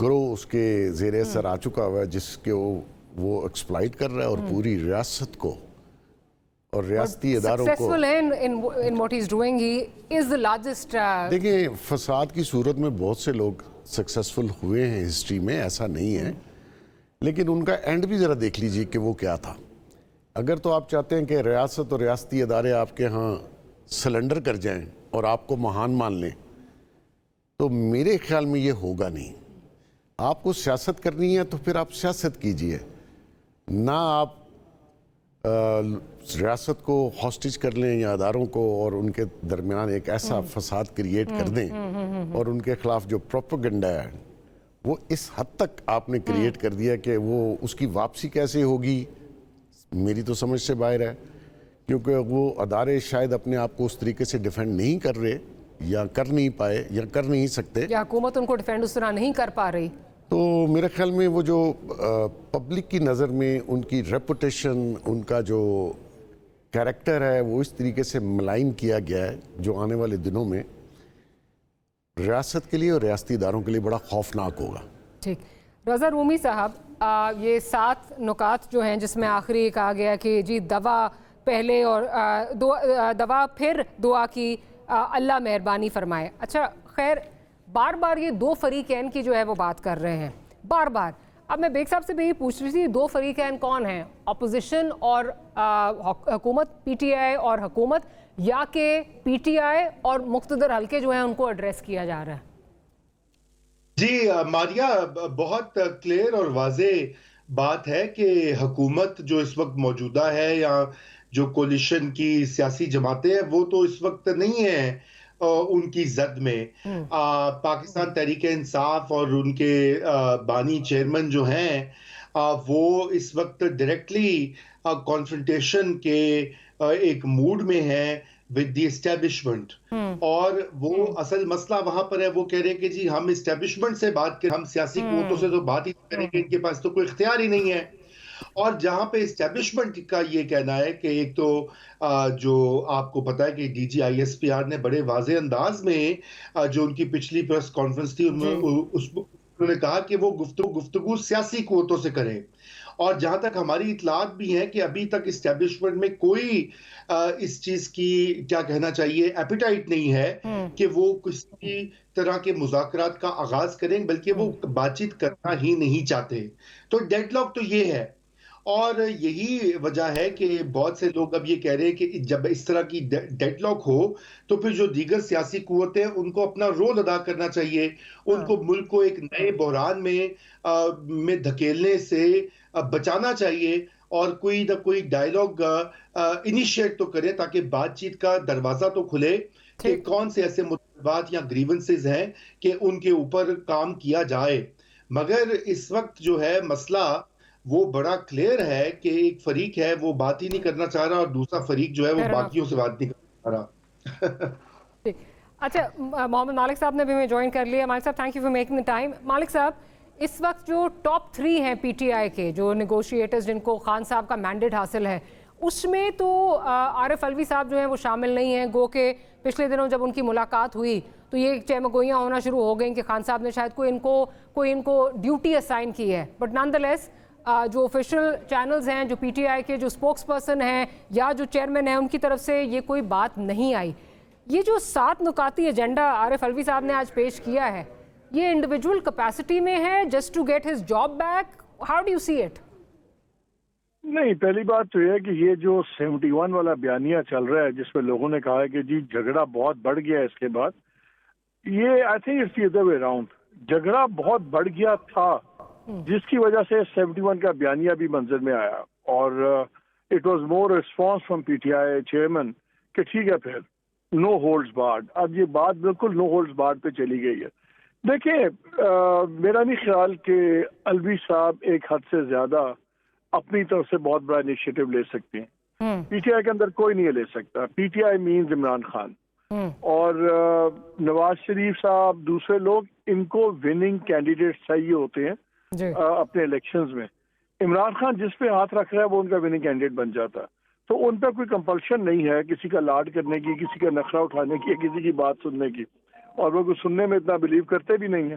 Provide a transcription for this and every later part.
گروہ اس کے زیر اثر آ چکا ہوا ہے جس کے وہ ایکسپلائٹ کر رہا ہے اور پوری ریاست کو اور ریاستی اداروں کو دیکھیں فساد کی صورت میں بہت سے لوگ سکسیسفل ہوئے ہیں ہسٹری میں، ایسا نہیں ہے، لیکن ان کا اینڈ بھی ذرا دیکھ لیجئے کہ وہ کیا تھا۔ اگر تو آپ چاہتے ہیں کہ ریاست اور ریاستی ادارے آپ کے ہاں سلنڈر کر جائیں اور آپ کو مہان مان لیں تو میرے خیال میں یہ ہوگا نہیں۔ آپ کو سیاست کرنی ہے تو پھر آپ سیاست کیجئے، نہ آپ ریاست کو ہاسٹیج کر لیں یا اداروں کو اور ان کے درمیان ایک ایسا فساد کریٹ کر دیں اور ان کے خلاف جو پروپیگنڈا ہے وہ اس حد تک آپ نے کریٹ کر دیا کہ وہ اس کی واپسی کیسے ہوگی میری تو سمجھ سے باہر ہے، کیونکہ وہ ادارے شاید اپنے آپ کو اس طریقے سے ڈیفینڈ نہیں کر رہے یا کر نہیں پائے یا کر نہیں سکتے، یا حکومت ان کو ڈیفینڈ اس طرح نہیں کر پا رہی۔ تو میرے خیال میں وہ جو پبلک کی نظر میں ان کی ریپوٹیشن، ان کا جو کیریکٹر ہے وہ اس طریقے سے ملائن کیا گیا ہے جو آنے والے دنوں میں ریاست کے لیے اور ریاستی اداروں کے لیے بڑا خوفناک ہوگا۔ ٹھیک، رضا رومی صاحب، یہ 7 نکات جو ہیں جس میں آخری کہا گیا کہ جی دوا پہلے اور دوا پھر دعا کی، اللہ مہربانی فرمائے۔ اچھا خیر، بار بار یہ 2 فریقین کی جو ہے وہ بات کر رہے ہیں بار بار۔ اب میں بیگ صاحب سے بھی یہ پوچھ رہی تھی 2 فریقین کون ہیں، اپوزیشن اور حکومت، پی ٹی آئی اور حکومت، یا کہ پی ٹی آئی اور مقتدر حلقے جو ہیں ان کو ایڈریس کیا جا رہا ہے؟ جی ماریا، بہت کلیئر اور واضح بات ہے کہ حکومت جو اس وقت موجودہ ہے یا جو کولیشن کی سیاسی جماعتیں ہیں وہ تو اس وقت نہیں ہیں ان کی زد میں۔ پاکستان تحریک انصاف اور ان کے بانی چیئرمین جو ہیں وہ اس وقت ڈائریکٹلی کانفرنٹیشن کے ایک موڈ میں ہیں with the establishment، اور وہ اصل مسئلہ وہاں پر ہے، وہ کہہ رہے ہیں کہ جی ہم اسٹیبلشمنٹ سے بات کریں، ہم سیاسی قوتوں سے تو بات ہی کریں گے، ان کے پاس تو کوئی اختیار ہی نہیں ہے۔ اور جہاں پہ اسٹیبلشمنٹ کا یہ کہنا ہے کہ ایک تو جو آپ کو پتا ہے کہ D G I S P R نے بڑے واضح انداز میں جو ان کی پچھلی پریس کانفرنس تھی انہوں نے کہا کہ وہ گفتگو سیاسی قوتوں سے کریں، اور جہاں تک ہماری اطلاعات بھی ہیں کہ ابھی تک اسٹیبلشمنٹ میں کوئی اس چیز کی کیا کہنا چاہیے ایپیٹائٹ نہیں ہے کہ وہ کسی طرح کے مذاکرات کا آغاز کریں، بلکہ وہ بات چیت کرنا ہی نہیں چاہتے۔ تو ڈیڈ لاک تو یہ ہے، اور یہی وجہ ہے کہ بہت سے لوگ اب یہ کہہ رہے ہیں کہ جب اس طرح کی ڈیڈ لاک ہو تو پھر جو دیگر سیاسی قوتیں ان کو اپنا رول ادا کرنا چاہیے، ان کو ملک کو ایک نئے بحران میں دھکیلنے سے بچانا چاہیے، اور کوئی نہ کوئی ڈائیلاگ انیشیٹ تو کرے تاکہ بات چیت کا دروازہ تو کھلے کہ کون سے ایسے مطالبات یا گریونسز ہیں کہ ان کے اوپر کام کیا جائے۔ مگر اس وقت جو ہے مسئلہ وہ بڑا کلیئر ہے کہ ایک فریق ہے وہ بات ہی نہیں کرنا چاہ رہا اور دوسرا فریق جو ہے وہ باقیوں سے بات نہیں کرنا چاہ رہا۔ اچھا، محمد مالک صاحب نے بھی ہمیں جوائن کر لیا۔ مالک صاحب thank you for making the time. Malik صاحب، اس وقت جو ٹاپ 3 ہیں پی ٹی آئی کے جو نیگوشیٹرز جن کو خان صاحب کا مینڈیٹ حاصل ہے، اس میں تو عارف علوی صاحب جو ہیں وہ شامل نہیں ہیں، گو کہ پچھلے دنوں جب ان کی ملاقات ہوئی تو یہ چہمگوئیاں ہونا شروع ہو گئیں کہ خان صاحب نے شاید کوئی ان کو ڈیوٹی اسائن کی ہے، بٹ نان دا لیس جو آفیشیل چینلز ہیں، جو پی ٹی آئی کے جو اسپوکس پرسن ہیں یا جو چیئرمین ہیں، ان کی طرف سے یہ کوئی بات نہیں آئی۔ یہ جو 7 نکاتی ایجنڈا عارف علوی صاحب نے آج پیش کیا ہے، یہ انڈیویجول کیپیسٹی میں ہے just to get his job back? How do you see it? نہیں، پہلی بات تو یہ ہے کہ یہ جو 71 والا بیانیہ چل رہا ہے جس میں لوگوں نے کہا ہے کہ جی جھگڑا بہت بڑھ گیا ہے اس کے بعد، یہ I think it's the other way around. جھگڑا بہت بڑھ گیا تھا جس کی وجہ سے 71 کا بیانیہ بھی منظر میں آیا، اور it was more response from P T I chairman کہ ٹھیک ہے پھر نو ہولڈز بارڈ۔ اب یہ بات بالکل نو ہولڈز بارڈ پہ چلی گئی ہے۔ دیکھیں، میرا نہیں خیال کہ علوی صاحب ایک حد سے زیادہ اپنی طرف سے بہت بڑا انیشیٹو لے سکتے ہیں۔ پی ٹی آئی کے اندر کوئی نہیں لے سکتا۔ P T I means Imran Khan اور نواز شریف صاحب، دوسرے لوگ، ان کو وننگ کینڈیڈیٹ چاہیے ہوتے ہیں اپنے الیکشنز میں۔ عمران خان جس پہ ہاتھ رکھ رہا ہے وہ ان کا وننگ کینڈیڈیٹ بن جاتا ہے، تو ان پہ کوئی کمپلشن نہیں ہے کسی کا لاڈ کرنے کی، کسی کا نخرہ اٹھانے کی، کسی کی بات سننے کی، اور وہ سننے میں اتنا بلیو کرتے بھی نہیں ہیں۔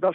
10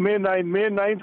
May 9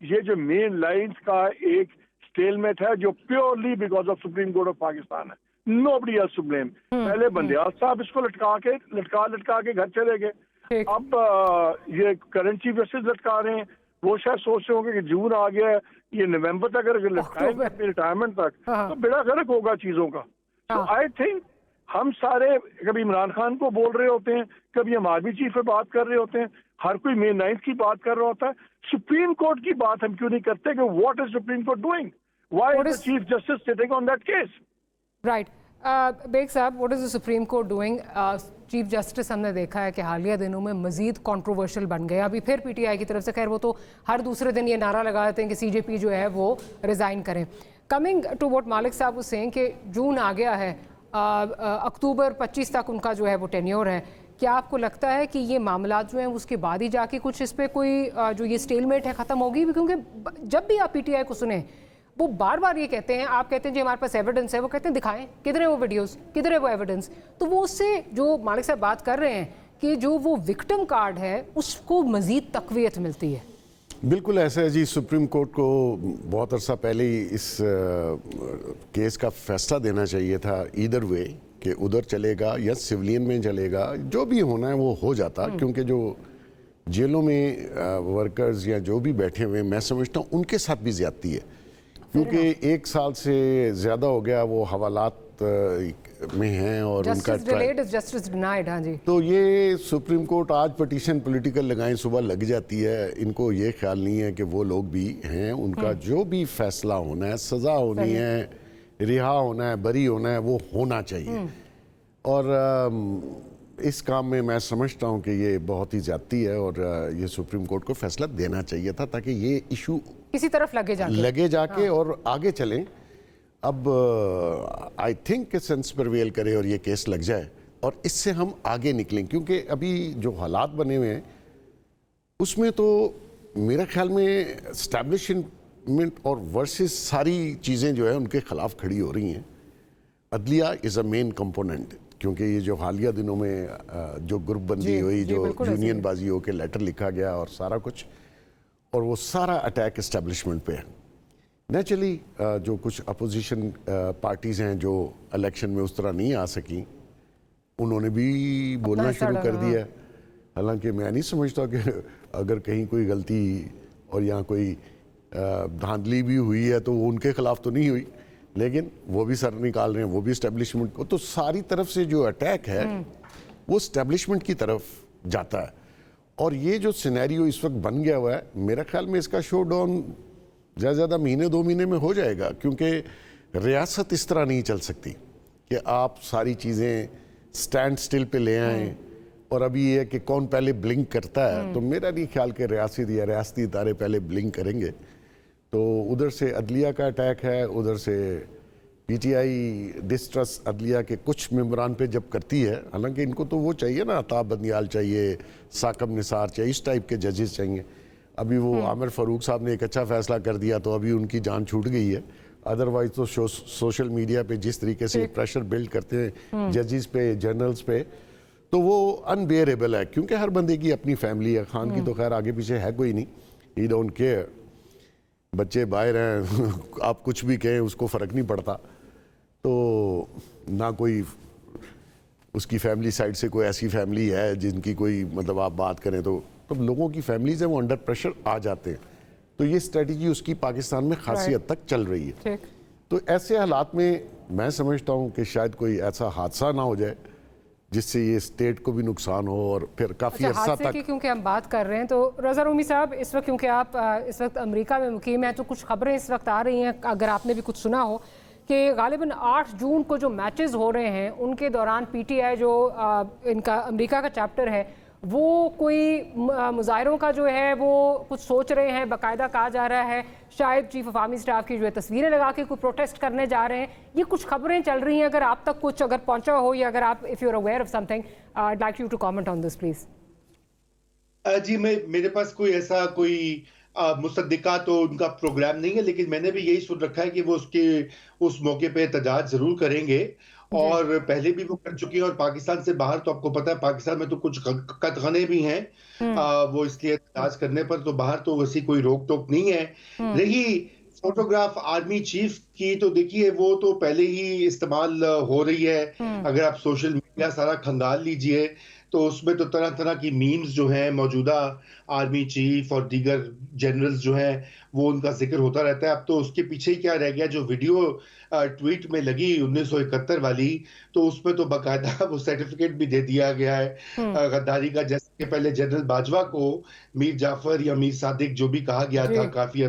یہ جو مین لائنز کا ایک اسٹیلمیٹ ہے جو purely because of supreme court of Pakistan ہے. Nobody else to blame. پہلے بندیال صاحب اس کو لٹکا کے گھر چلے گئے. اب یہ کرنٹ چیف جسٹس لٹکا رہے ہیں. وہ شاید سوچ رہے ہوں گے کہ جون آ گیا ہے, یہ نومبر تک اگر لٹکائیں گے اپنی ریٹائرمنٹ تک تو بڑا غرق ہوگا چیزوں کا. تو آئی تھنک ہم سارے کبھی عمران خان کو بول رہے ہوتے ہیں, کبھی ہم آرمی چیف پہ بات کر رہے ہوتے ہیں, ہر کوئی مے 9 کی بات کر رہا ہوتا ہے. سپریم کورٹ کی بات ہم کیوں نہیں کرتے کہ what is supreme court doing, why is the chief justice sitting on that case. Right. Baig صاحب, what is the supreme court doing? Chief justice ہم نے دیکھا ہے کہ حالیہ دنوں میں مزید کنٹروورشل بن گیا. ابھی پھر پی ٹی آئی کی طرف سے, خیر وہ تو ہر دوسرے دن یہ نعرہ لگا دیتے ہیں کہ سی جے پی جو ہے وہ ریزائن کریں. کمنگ ٹو واٹ مالک صاحب واز سیئنگ کہ جون آ گیا ہے, اکتوبر 25 تک ان کا جو ہے وہ ٹینیور ہے. کیا آپ کو لگتا ہے کہ یہ معاملات جو ہیں اس کے بعد ہی جا کے کچھ اس پہ کوئی جو یہ اسٹیل میٹ ہے ختم ہوگی؟ کیونکہ جب بھی آپ پی ٹی آئی کو سنیں وہ بار بار یہ کہتے ہیں, آپ کہتے ہیں جی ہمارے پاس ایویڈنس ہے, وہ کہتے ہیں دکھائیں کدھر ہے وہ ویڈیوز, کدھر ہے وہ ایویڈنس. تو وہ اس سے جو مالک صاحب بات کر رہے ہیں کہ جو وہ وکٹم کارڈ ہے اس کو مزید تقویت ملتی ہے. بالکل ایسا ہے جی. سپریم کورٹ کو بہت عرصہ پہلے ہی اس کیس کا فیصلہ دینا چاہیے تھا ایدر وے, کہ ادھر چلے گا یا سولین میں چلے گا, جو بھی ہونا ہے وہ ہو جاتا. کیونکہ جو جیلوں میں ورکرز یا جو بھی بیٹھے ہوئے ہیں, میں سمجھتا ہوں ان کے ساتھ بھی زیادتی ہے, کیونکہ 1 سال سے زیادہ ہو گیا وہ حوالات میں ہیں اور ان کا تو یہ سپریم کورٹ آج پٹیشن پولیٹیکل لگائیں صبح لگ جاتی ہے. ان کو یہ خیال نہیں ہے کہ وہ لوگ بھی ہیں, ان کا جو بھی فیصلہ ہونا ہے, سزا ہونی ہے, رہا ہونا ہے, بری ہونا ہے, وہ ہونا چاہیے. اور اس کام میں سمجھتا ہوں کہ یہ بہت ہی زیادتی ہے اور یہ سپریم کورٹ کو فیصلہ دینا چاہیے تھا تاکہ یہ ایشو کسی طرف لگے جا کے اور آگے چلیں. اب آئی تھنک کہ سینس پرویل کرے اور یہ کیس لگ جائے اور اس سے ہم آگے نکلیں. کیونکہ ابھی جو حالات بنے ہوئے ہیں اس میں تو میرا خیال میں اسٹیبلشمنٹ اور ورسز ساری چیزیں جو ہے ان کے خلاف کھڑی ہو رہی ہیں. عدلیہ از اے مین کمپوننٹ, کیونکہ یہ جو حالیہ دنوں میں جو گروپ بندی ہوئی, جو یونین بازی ہو کے لیٹر لکھا گیا اور سارا کچھ, اور وہ سارا اٹیک اسٹیبلشمنٹ پہ ہے. نیچرلی جو کچھ اپوزیشن پارٹیز ہیں جو الیکشن میں اس طرح نہیں آ سکیں, انہوں نے بھی بولنا شروع کر دیا ہے. حالانکہ میں نہیں سمجھتا کہ اگر کہیں کوئی غلطی اور یہاں کوئی دھاندلی بھی ہوئی ہے تو وہ ان کے خلاف تو نہیں ہوئی, لیکن وہ بھی سر نکال رہے ہیں, وہ بھی اسٹیبلشمنٹ کو. تو ساری طرف سے جو اٹیک ہے وہ اسٹیبلشمنٹ کی طرف جاتا ہے. اور یہ جو سینیریو اس وقت بن گیا ہوا ہے, میرا خیال میں اس کا شو ڈاؤن زیادہ مہینے 2 مہینے میں ہو جائے گا. کیونکہ ریاست اس طرح نہیں چل سکتی کہ آپ ساری چیزیں سٹینڈ سٹل پہ لے آئیں اور ابھی یہ ہے کہ کون پہلے بلنک کرتا ہے. تو میرا نہیں خیال کہ ریاستی ادارے پہلے بلنک کریں گے. تو ادھر سے عدلیہ کا اٹیک ہے, ادھر سے پی ٹی آئی ڈسٹرس عدلیہ کے کچھ ممبران پہ جب کرتی ہے. حالانکہ ان کو تو وہ چاہیے نا, عطا بندیال چاہیے, ثاقب نثار چاہیے, اس ٹائپ کے ججز چاہیے. ابھی وہ عامر فاروق صاحب نے ایک اچھا فیصلہ کر دیا تو ابھی ان کی جان چھوٹ گئی ہے. ادروائز تو سوشل میڈیا پہ جس طریقے سے پریشر بلڈ کرتے ہیں ججز پہ, جنرلز پہ, تو وہ انبیئریبل ہے. کیونکہ ہر بندے کی اپنی فیملی ہے. خان کی تو خیر آگے پیچھے ہے کوئی نہیں, ہی ڈونٹ کیئر, بچے باہر ہیں, آپ کچھ بھی کہیں اس کو فرق نہیں پڑتا. تو نہ کوئی اس کی فیملی سائڈ سے کوئی ایسی فیملی ہے جن کی کوئی مطلب آپ بات کریں تو لوگوں کی فیملیز ہیں وہ انڈر پریشر آ جاتے ہیں. تو یہ اسٹریٹجی اس کی پاکستان میں خاصی حد تک چل رہی ہے. تو ایسے حالات میں سمجھتا ہوں کہ شاید کوئی ایسا حادثہ نہ ہو جائے جس سے یہ اسٹیٹ کو بھی نقصان ہو اور پھر کافی عرصہ تک. کیونکہ ہم بات کر رہے ہیں تو رضا رومی صاحب اس وقت کیونکہ آپ اس وقت امریکہ میں مقیم ہیں تو کچھ خبریں اس وقت آ رہی ہیں, اگر آپ نے بھی کچھ سنا ہو, کہ غالباً 8 جون کو جو میچز ہو رہے ہیں ان کے دوران پی ٹی آئی جو ان کا امریکہ کا چیپٹر ہے وہ کوئی مظاہروں کا جو ہے وہ کچھ سوچ رہے ہیں. باقاعدہ کہا جا رہا ہے شاید چیف آف آرمی اسٹاف کی جو ہے تصویریں لگا کے کوئی پروٹیسٹ کرنے جا رہے ہیں. یہ کچھ خبریں چل رہی ہیں, اگر آپ تک کچھ اگر پہنچا ہو یا اگر آپ if you're aware of something, I'd like you to comment on this please. جی میرے پاس کوئی ایسا کوئی مصدقہ تو ان کا پروگرام نہیں ہے, لیکن میں نے بھی یہی سن رکھا ہے کہ وہ اس موقع پہ احتجاج ضرور کریں گے. اور پہلے بھی وہ کر چکی ہیں، اور پاکستان سے باہر تو آپ کو پتا ہے پاکستان میں تو کچھ قطغنے بھی ہیں وہ اس لیے احتجاج کرنے پر، تو باہر تو ویسی کوئی روک ٹوک نہیں ہے. رہی فوٹوگراف آرمی چیف کی، تو دیکھیے وہ تو پہلے ہی استعمال ہو رہی ہے. اگر آپ سوشل میڈیا سارا کھنگال لیجئے تو اس میں تو طرح طرح کی میمز جو ہیں موجودہ آرمی چیف اور دیگر جنرلز جو ہیں وہ ان کا ذکر ہوتا رہتا ہے. اب تو اس کے پیچھے ہی کیا رہ گیا، جو ویڈیو ٹویٹ میں لگی 1971 والی، تو اس میں تو باقاعدہ وہ سرٹیفکیٹ بھی دے دیا گیا ہے غداری کا، جیسے کہ پہلے جنرل باجوہ کو میر جعفر یا میر صادق جو بھی کہا گیا تھا کافی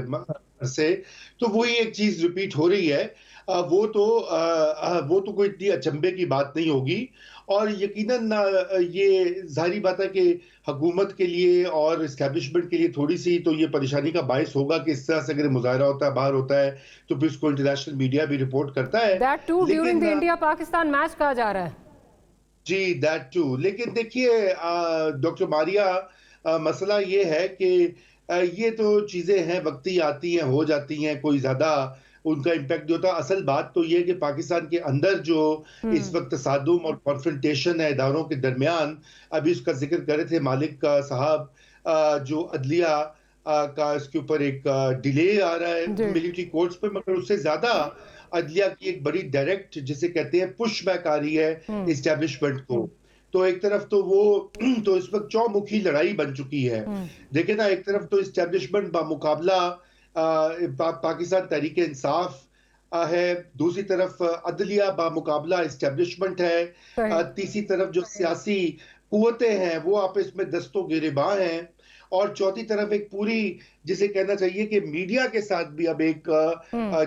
سے، تو وہی ایک چیز ریپیٹ ہو رہی ہے. وہ تو کوئی اتنی اچنبے کی بات نہیں ہوگی، اور یقیناً یہ ظاہری بات ہے کہ حکومت کے لیے اور اسٹیبلشمنٹ کے لیے تھوڑی سی تو یہ پریشانی کا باعث ہوگا کہ اس طرح سے اگر مظاہرہ ہوتا ہے باہر ہوتا ہے تو پھر اس کو انٹرنیشنل میڈیا بھی رپورٹ کرتا ہے. That too during the India Pakistan match کہا جا رہا ہے. جی that too. لیکن دیکھیے ڈاکٹر ماریا، مسئلہ یہ ہے کہ یہ تو چیزیں ہیں وقتی آتی ہیں ہو جاتی ہیں، کوئی زیادہ ان کا امپیکٹ نہیں ہوتا. اصل بات تو یہ کہ پاکستان کے اندر جو اس وقت تصادم اور کانفرنٹیشن ہے اداروں کے درمیان، ابھی اس کا ذکر کر رہے تھے مالک صاحب، جو عدلیہ کا اس کے اوپر ایک ڈیلے آ رہا ہے ملٹری کورٹس پہ، مگر اس سے زیادہ عدلیہ کی ایک بڑی ڈائریکٹ جسے کہتے ہیں پش بیک آ رہی ہے اسٹیبلشمنٹ کو. تو ایک طرف تو وہ تو اس وقت چومکھی لڑائی بن چکی ہے. دیکھیں نا، ایک طرف تو اسٹیبلشمنٹ بمقابلہ پاکستان تحریک انصاف ہے، دوسری طرف عدلیہ بمقابلہ اسٹیبلشمنٹ ہے، تیسری طرف جو سیاسی قوتیں ہیں وہ آپس میں دستوں گریباں ہیں، اور چوتھی طرف ایک پوری جسے کہنا چاہیے کہ میڈیا کے ساتھ بھی اب ایک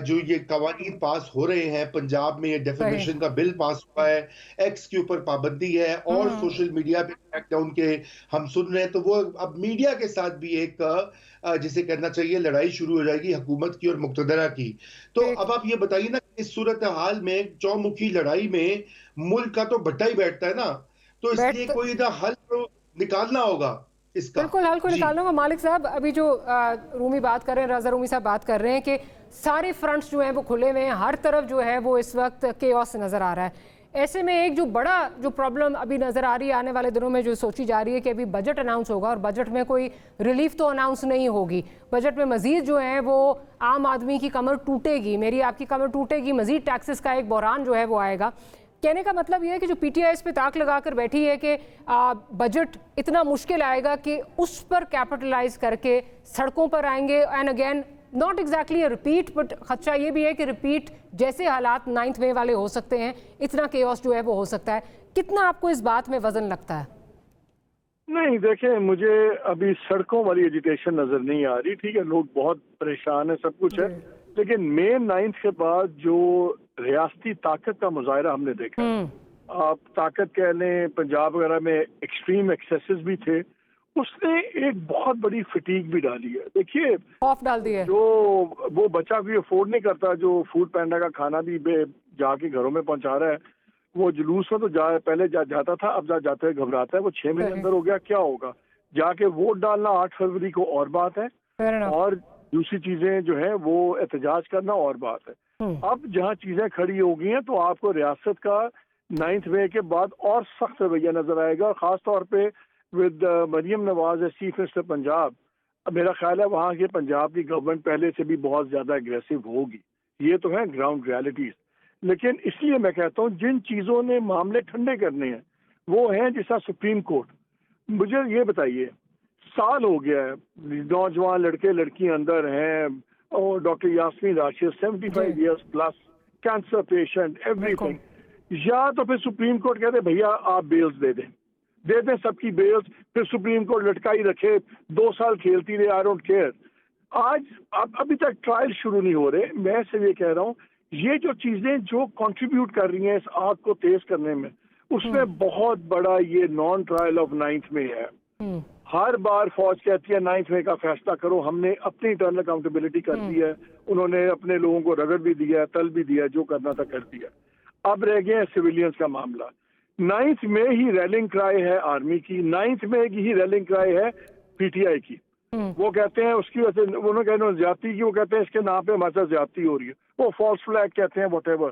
جو یہ قوانین پاس ہو رہے ہیں. پنجاب میں یہ ڈیفیمیشن کا بل پاس ہوا ہے، ایکس کے اوپر پابندی ہے، اور سوشل میڈیا پہ کریک ڈاؤن کے ہم سن رہے ہیں. تو وہ اب میڈیا کے ساتھ بھی ایک جسے کہنا چاہیے لڑائی شروع ہو جائے گی حکومت کی اور مقتدرہ کی. تو اب آپ یہ بتائیے نا، اس صورتحال میں چومکھی لڑائی میں ملک کا تو بٹا ہی بیٹھتا ہے نا، تو اس لیے کوئی نہ حل تو نکالنا ہوگا. بالکل حل کو نکالنا ہوگا. مالک صاحب، ابھی جو رومی بات کر رہے ہیں، رضا رومی صاحب بات کر رہے ہیں کہ سارے فرنٹس جو ہیں وہ کھلے ہوئے ہیں، ہر طرف جو ہے وہ اس وقت کیوس نظر آ رہا ہے. ایسے میں ایک جو بڑا جو پرابلم ابھی نظر آ رہی ہے آنے والے دنوں میں جو سوچی جا رہی ہے کہ ابھی بجٹ اناؤنس ہوگا، اور بجٹ میں کوئی ریلیف تو اناؤنس نہیں ہوگی. بجٹ میں مزید جو ہے وہ عام آدمی کی کمر ٹوٹے گی، میری آپ کی کمر ٹوٹے گی، مزید ٹیکسز کا ایک بحران جو ہے وہ آئے گا. کہنے کا مطلب یہ ہے کہ جو پی ٹی آئی اس پہ تاک لگا کر بیٹھی ہے کہ بجٹ اتنا مشکل آئے گا کہ اس پر کیپٹلائز کر کے سڑکوں پر آئیں گے. And again not exactly a repeat, but خدشہ یہ بھی ہے کہ ریپیٹ جیسے حالات 9 مئی والے ہو سکتے ہیں، اتنا کیوس جو ہے وہ ہو سکتا ہے. کتنا آپ کو اس بات میں وزن لگتا ہے؟ نہیں دیکھیں، مجھے ابھی سڑکوں والی ایجیٹیشن نظر نہیں آ رہی. ٹھیک ہے، لوگ بہت پریشان ہیں، سب کچھ ہے، لیکن مئی 9 کے بعد جو ریاستی طاقت کا مظاہرہ ہم نے دیکھا، آپ طاقت کہہ لیں، پنجاب وغیرہ میں ایکسٹریم ایکسیسز بھی تھے، اس نے ایک بہت بڑی فٹیگ بھی ڈالی ہے. دیکھیے، خوف ڈال دیا، جو وہ بچہ بھی افورڈ نہیں کرتا، جو فوڈ پینڈا کا کھانا بھی جا کے گھروں میں پہنچا رہا ہے، وہ جلوس میں تو پہلے جاتا تھا، اب جاتے ہوئے گھبراتا ہے. وہ 6 مہینے اندر ہو گیا، کیا ہوگا؟ جا کے ووٹ ڈالنا 8 فروری کو اور بات ہے، اور دوسری چیزیں جو ہے وہ احتجاج کرنا اور بات ہے. اب جہاں چیزیں کھڑی ہو گئی ہیں تو آپ کو ریاست کا 9 مئی کے بعد اور سخت رویہ نظر آئے گا، خاص طور پہ with Maryam Nawaz as chief minister Punjab. اب میرا خیال ہے وہاں کے پنجاب کی گورنمنٹ پہلے سے بھی بہت زیادہ اگریسو ہوگی. یہ تو ہیں گراؤنڈ ریالٹیز. لیکن اس لیے میں کہتا ہوں جن چیزوں نے معاملے ٹھنڈے کرنے ہیں وہ ہیں جیسا سپریم کورٹ. مجھے یہ بتائیے، سال ہو گیا ہے، نوجوان لڑکے لڑکیاں اندر ہیں، اور doctor Yasmin Rashid 75 years plus, cancer patient, every thing. یا تو پھر سپریم کورٹ کہتے بھیا آپ بیلز دے دیں سب کی بیلز، پھر سپریم کورٹ لٹکائی رکھے، 2 سال کھیلتی رہے. I don't care. آج ابھی تک ٹرائل شروع نہیں ہو رہے. میں سے یہ کہہ رہا ہوں، یہ جو چیزیں جو کنٹریبیوٹ کر رہی ہیں اس آگ کو تیز کرنے میں، اس میں بہت بڑا یہ نان ٹرائل آف 9 مئی ہے. ہر بار فوج کہتی ہے 9 مئی کا فیصلہ کرو، ہم نے اپنی انٹرنل اکاؤنٹیبلٹی کر دی ہے، انہوں نے اپنے لوگوں کو رگڑ بھی دیا ہے، تل بھی دیا ہے، جو کرنا تھا کر دیا. اب رہ گئے ہیں سویلینز کا معاملہ. 9 مئی ہی ریلنگ کرائے ہے آرمی کی، 9 مئی کی ہی ریلنگ کرائے ہے پی ٹی آئی کی. وہ کہتے ہیں اس کی وجہ سے انہوں نے زیادتی کی، وہ کہتے ہیں اس کے نام پہ ہمارے ساتھ زیادتی ہو رہی ہے، وہ فالس فلیگ کہتے ہیں، واٹ ایور.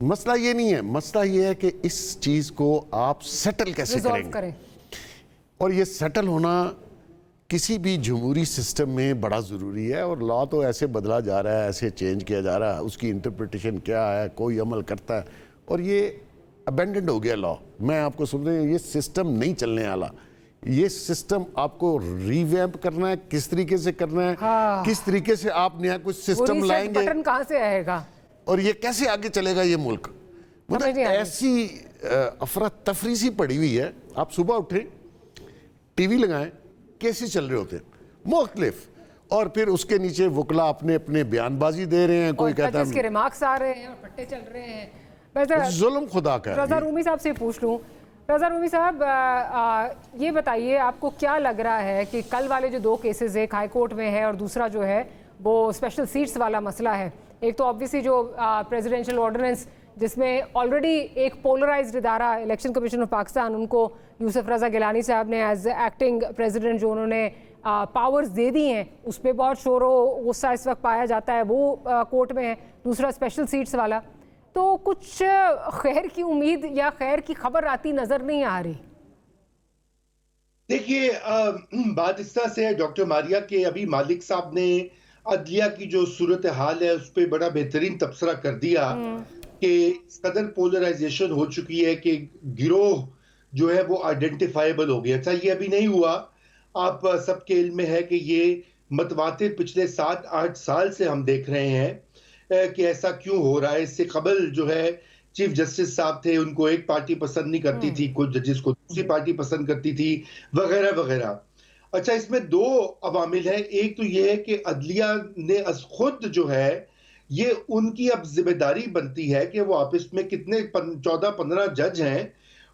مسئلہ یہ نہیں ہے، مسئلہ یہ ہے کہ اس چیز کو آپ سیٹل کیسے کریں، اور یہ سیٹل ہونا کسی بھی جمہوری سسٹم میں بڑا ضروری ہے. اور لا تو ایسے بدلا جا رہا ہے، ایسے چینج کیا جا رہا ہے، اس کی انٹرپریٹیشن کیا ہے، کوئی عمل کرتا ہے، اور یہ ابینڈنڈ ہو گیا لا. میں آپ کو سن رہا ہوں، یہ سسٹم نہیں چلنے والا. یہ سسٹم آپ کو ری ویمپ کرنا ہے، کس طریقے سے کرنا ہے، کس طریقے سے آپ نیا کچھ سسٹم لائیں گے، بٹن کہاں سے آئے گا، اور یہ کیسے آگے چلے گا یہ ملک. مطلب ایسی افراتفری سی پڑی ہوئی ہے. آپ صبح اٹھیں، ٹی وی لگائیں، کیسے چل رہے ہوتے ہیں مختلف، اور پھر اس کے نیچے وکلا اپنے اپنے بیان بازی دے رہے ہیں. کوئی کہتا ہے اس کے ریمارکس آ رہے ہیں اور پٹے چل رہے ہیں. ظلم خدا کا ہے. رضا رومی صاحب سے پوچھ لوں. رضا رومی صاحب یہ بتائیے آپ کو کیا لگ رہا ہے کہ کل والے جو 2 کیسز ایک ہائی کورٹ میں ہے اور دوسرا جو ہے وہ اسپیشل سیٹس والا مسئلہ ہے. ایک تو آبویسلی جو پریزیڈنشل آرڈیننس جس میں آلریڈی ایک پولرائزڈ ادارہ الیکشن کمیشن آف پاکستان، ان کو یوسف رضا گیلانی صاحب نے ایز ایکٹنگ پریزیڈنٹ جو انہوں نے پاورز دے دی ہیں، اس پہ بہت شور و غصہ اس وقت پایا جاتا ہے، وہ کورٹ میں ہے. دوسرا اسپیشل سیٹس والا، تو کچھ خیر کی امید یا خیر کی خبر آتی نظر نہیں آ رہی. دیکھیے بات اس طرح سے ہے ڈاکٹر ماریا کہ ابھی مالک صاحب نے عدلیہ کی جو صورتحال ہے اس پہ بڑا بہترین تبصرہ کر دیا کہ اس قدر پولرائزیشن ہو چکی ہے کہ گروہ جو ہے وہ آئیڈینٹیفائیبل ہو گیا. اچھا یہ ابھی نہیں ہوا، آپ سب کے علم میں ہے کہ یہ متواتر پچھلے 7-8 سال سے ہم دیکھ رہے ہیں کہ ایسا کیوں ہو رہا ہے. اس سے قبل جو ہے چیف جسٹس صاحب تھے، ان کو ایک پارٹی پسند نہیں کرتی تھی، کچھ ججز کو دوسری پارٹی پسند کرتی تھی، وغیرہ وغیرہ. اچھا اس میں 2 عوامل ہیں. ایک تو یہ ہے کہ عدلیہ نے از خود جو ہے یہ ان کی اب ذمہ داری بنتی ہے کہ وہ آپس میں کتنے 14-15 جج ہیں،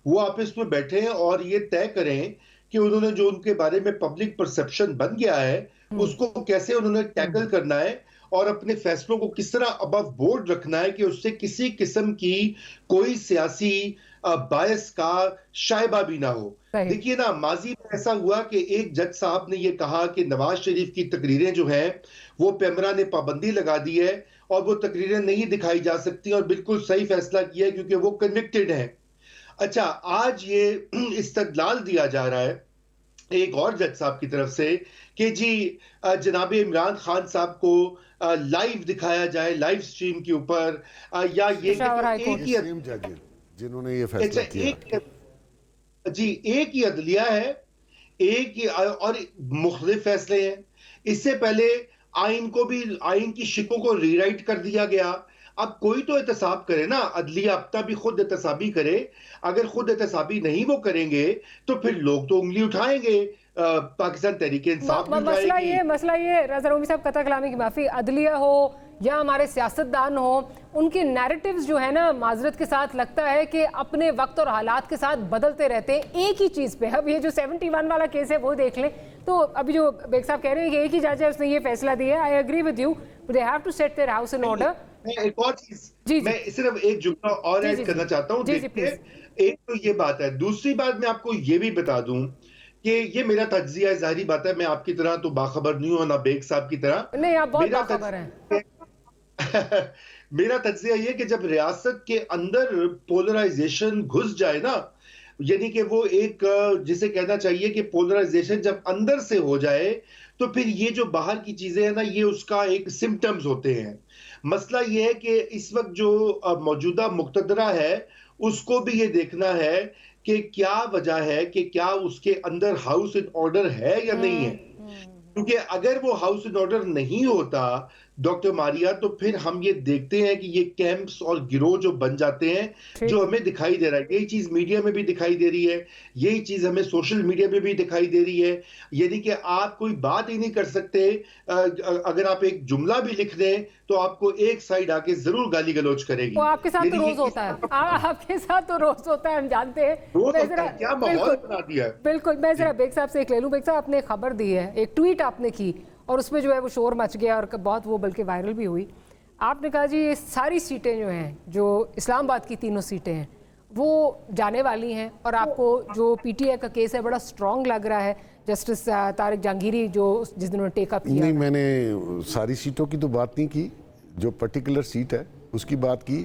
وہ آپس میں بیٹھے ہیں اور یہ طے کریں کہ انہوں نے جو ان کے بارے میں پبلک پرسپشن بن گیا ہے اس کو کیسے انہوں نے ٹیکل کرنا ہے اور اپنے فیصلوں کو کس طرح ابو بورڈ رکھنا ہے کہ اس سے کسی قسم کی کوئی سیاسی باعث کا شائبہ بھی نہ ہو. دیکھیے نا، ماضی میں ایسا ہوا کہ ایک جج صاحب نے یہ کہا کہ نواز شریف کی تقریریں جو ہیں وہ پیمرا نے پابندی لگا دی ہے اور وہ تقریریں نہیں دکھائی جا سکتی، اور بالکل صحیح فیصلہ کیا ہے کیونکہ وہ کنوکٹڈ ہیں. اچھا آج یہ استدلال دیا جا رہا ہے ایک اور جج صاحب کی طرف سے کہ جی جناب عمران خان صاحب کو لائیو دکھایا جائے، لائیو سٹریم کے اوپر، یا یہ جنہوں نے یہ فیصلہ کیا. جی ایک ہی عدلیہ ہے، ایک ہی، اور مختلف فیصلے ہیں. اس سے پہلے آئین کو بھی، آئین کی شکوں کو ری رائٹ کر دیا گیا. اب کوئی تو احتساب کرے نا، عدلیہ ابتا بھی خود احتسابی کرے. اگر خود احتسابی نہیں وہ کریں گے تو پھر لوگ تو انگلی اٹھائیں گے، پاکستان تحریک انصاف بھی اٹھائے گی. مسئلہ یہ رضا رومی صاحب، قطع کلامی کی معافی، عدلیہ ہو یا ہمارے سیاستدان ہو، ان کے نیریٹیوز جو ہے نا، معذرت کے ساتھ لگتا ہے کہ اپنے وقت اور حالات کے ساتھ بدلتے رہتے ہیں ایک ہی چیز پہ. اب یہ جو 71 والا کیس ہے وہ دیکھ لیں تو ابھی جو بیگ صاحب کہہ رہے ہیں کہ ایک ہی جج ہے، اس نے یہ فیصلہ دیا ہے. I agree with you, they have to set their house in order. ایک اور چیز میں صرف ایک جملہ اور ایڈ کرنا چاہتا ہوں. دیکھیے ایک تو یہ بات ہے، دوسری بات میں آپ کو یہ بھی بتا دوں کہ یہ میرا تجزیہ ہے. ظاہری بات ہے میں آپ کی طرح تو باخبر نہیں ہوں، نہ بیگ صاحب کی طرح. نہیں، آپ بہت باخبر ہیں. میرا تجزیہ یہ کہ جب ریاست کے اندر پولرائزیشن گھس جائے نا، یعنی کہ وہ ایک جسے کہنا چاہیے کہ پولرائزیشن جب اندر سے ہو جائے تو پھر یہ جو باہر کی چیزیں ہیں نا، یہ اس کا ایک سمپٹمز ہوتے ہیں. مسئلہ یہ ہے کہ اس وقت جو موجودہ مقتدرہ ہے اس کو بھی یہ دیکھنا ہے کہ کیا وجہ ہے، کہ کیا اس کے اندر ہاؤس ان آرڈر ہے یا نہیں ہے. کیونکہ اگر وہ ہاؤس ان آرڈر نہیں ہوتا ڈاکٹر ماریا، تو پھر ہم یہ دیکھتے ہیں کہ یہ کیمپس اور گروہ جو بن جاتے ہیں، جو ہمیں دکھائی دے رہا ہے. یہی چیز میڈیا میں بھی دکھائی دے رہی ہے، یہی چیز ہمیں سوشل میڈیا میں بھی دکھائی دے رہی ہے. یعنی کہ آپ کوئی بات ہی نہیں کر سکتے، اگر آپ ایک جملہ بھی لکھ دیں تو آپ کو ایک سائڈ آ کے ضرور گالی گلوچ کرے گی. وہ آپ کے ساتھ تو روز ہوتا ہے، آپ کے ساتھ تو روز ہوتا ہے، ہم جانتے ہیں. کیا ماحول بنا دیا ہے. بالکل. میں ذرا بیگ صاحب سے ایک لے لوں. بیگ صاحب آپ نے خبر دی ہے، ایک ٹویٹ آپ نے کی اور اس میں جو ہے وہ شور مچ گیا اور بہت وہ بلکہ وائرل بھی ہوئی. آپ نے کہا جی یہ ساری سیٹیں جو ہیں، جو اسلام آباد کی 3 سیٹیں ہیں، وہ جانے والی ہیں. اور آپ کو جو پی ٹی آئی کا کیس ہے بڑا سٹرونگ لگ رہا ہے، جسٹس طارق جہانگیری جو جس دن انہوں نے ٹیک اپ کیا. نہیں، میں نے ساری سیٹوں کی تو بات نہیں کی، جو پرٹیکولر سیٹ ہے اس کی بات کی.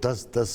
10-10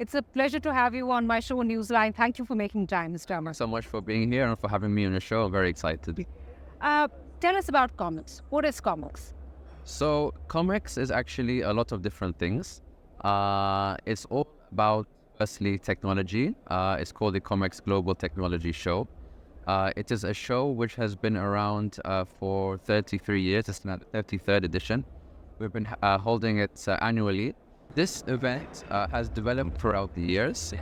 It's a pleasure to have you on my show, Newsline. Thank you for making time, Mr. Amar. So much for being here and for having me on your show. I'm very excited. Tell us about comics. What is comics? So comics is actually a lot of different things. It's all about, firstly, technology. It's called the Comics Global Technology Show. It is a show which has been around for 33 years. It's now the 33rd edition. we've been holding it annually. This event has developed throughout the years,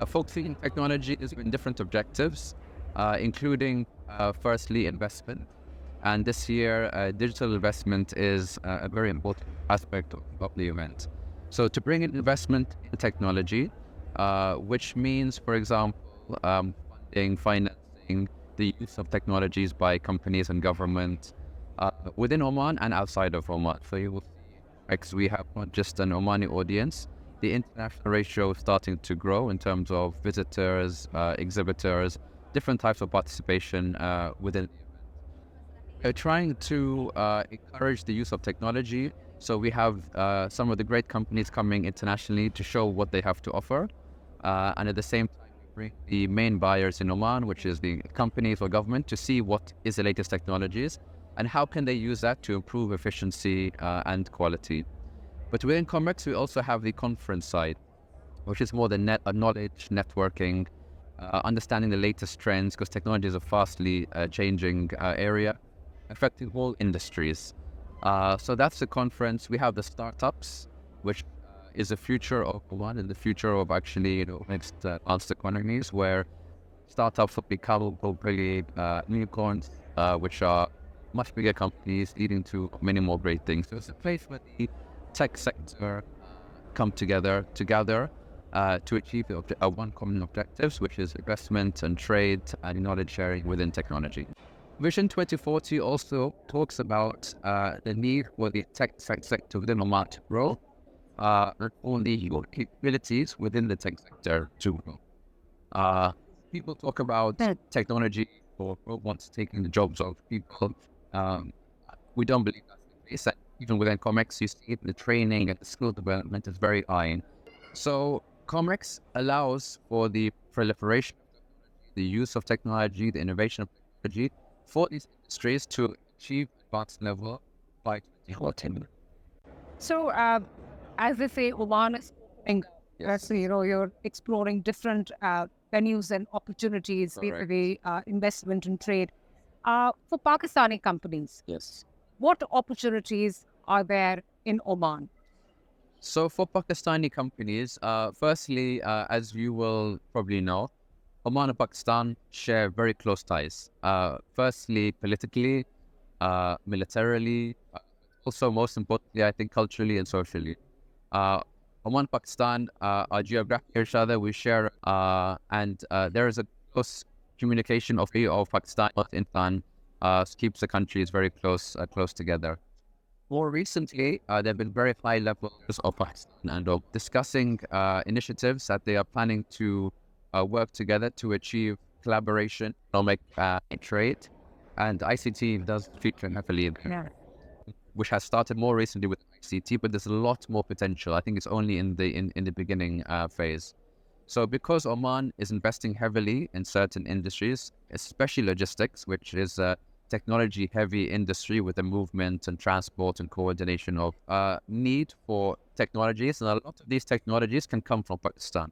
focusing on technologies with different objectives, including firstly investment. And this year, digital investment is a very important aspect of the event. So to bring in investment in technology, which means, for example, funding, financing the use of technologies by companies and government within Oman and outside of Oman. So you will see, because we have not just an Omani audience, the international ratio is starting to grow in terms of visitors, exhibitors, different types of participation within the event. We're trying to encourage the use of technology. So we have some of the great companies coming internationally to show what they have to offer. And at the same time, we bring the main buyers in Oman, which is the companies or government, to see what is the latest technologies and how can they use that to improve efficiency and quality. But within COMEX, we also have the conference side, which is more the knowledge, networking, understanding the latest trends, because technology is a fastly changing area, affecting all industries. So that's the conference. We have the startups, which is the future of Oman and the future of actually, next advanced economies, where startups will become hopefully unicorns, which are much bigger companies, leading to many more great things. So it's a place where the tech sector come together to achieve one common objectives, which is investment and trade and knowledge sharing within technology. Vision 2040 also talks about the need for the tech sector within Oman to grow, not only your capabilities within the tech sector to grow. People talk about technology or robots taking the jobs of people. We don't believe that's the case. Even within COMEX, you see the training and the skill development is very high. So COMEX allows for the proliferation of technology, the use of technology, the innovation of technology for these industries to achieve advanced level by 2014. So, as they say, Oman is opening, you're exploring different venues and opportunities, basically investment and trade. For Pakistani companies, Yes. what opportunities are there in Oman? So for Pakistani companies, firstly, as you will probably know, Oman and Pakistan share very close ties. Firstly, politically, militarily, also most importantly, I think culturally and socially. Oman and Pakistan are geographically each other. We share, and there is a close communication of Pakistan in keeps the countries very close together. More recently, there have been very high levels of Pakistan and discussing initiatives that they are planning to work together to achieve collaboration, economic trade, and ICT does feature heavily in there, which has started more recently with ICT, but there's a lot more potential. I think it's only in the beginning phase. So because Oman is investing heavily in certain industries, especially logistics, which is a technology-heavy industry with the movement and transport and coordination of need for technologies, and a lot of these technologies can come from Pakistan.